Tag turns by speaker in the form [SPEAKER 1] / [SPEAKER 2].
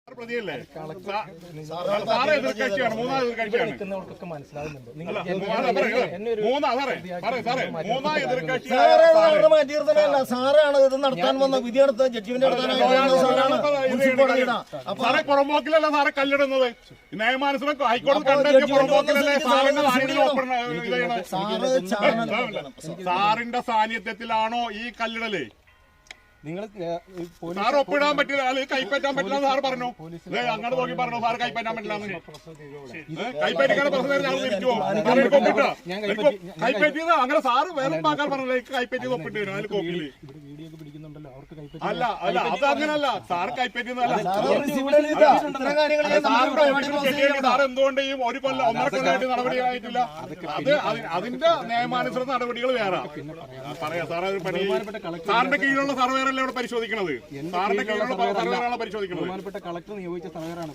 [SPEAKER 1] പ്രതിയല്ലേ sir എതിർക്കക്ഷിയാണ്, മൂന്നാം എതിർക്കക്ഷിയാണ്. മൂന്നാം എതിർക്കക്ഷിയാണ്
[SPEAKER 2] സാറാണ് ഇത് നടത്താൻ വന്ന വിധിയെടുത്ത് ജഡ്ജിമെന്റ്
[SPEAKER 1] സാറെ പുറമ്പോക്കിലല്ല സാറെ കല്ലിടുന്നത്. നിയമാനുസൃതം ഹൈക്കോടതി കണ്ടെത്തിയ പുറമ്പോക്കിലല്ലേ സാറിന്റെ സാന്നിധ്യത്തിലാണോ ഈ കല്ലിടല്? സാർ ഒപ്പിടാൻ പറ്റില്ല, അല്ലെങ്കിൽ കൈപ്പറ്റാൻ പറ്റില്ല സാർ പറഞ്ഞു. അങ്ങോട്ട് നോക്കി പറഞ്ഞു സാർ കൈപ്പറ്റാൻ പറ്റില്ല. കൈപ്പറ്റിക്കാണ് കൈപ്പറ്റിയത് അങ്ങനെ സാറ് വേറെ ആക്കാൻ പറഞ്ഞില്ല. കൈപ്പറ്റിയത് ഒപ്പിട്ട് വരും അതിൽ കോപ്പിയില്. അല്ല അല്ല അത് അങ്ങനല്ല, സാർ കൈപ്പറ്റിയതല്ല. സാർ എന്തുകൊണ്ട് ഈ ഒരു കൊല്ലം 1.5 കൊല്ലമായിട്ട് നടപടിയായിട്ടില്ല? അത് അതിന്റെ നിയമാനുസൃത നടപടികൾ വേറെ പറയാം. സാർ അത് പണി സാറിന്റെ കീഴിലുള്ള സർവേറല്ലേ ഇവിടെ പരിശോധിക്കുന്നത്. സാറിന്റെ കീഴിലുള്ള സർവേറാണ് പരിശോധിക്കുന്നത്.
[SPEAKER 3] കളക്ടർ നിയോഗിച്ച സർവേറാണ്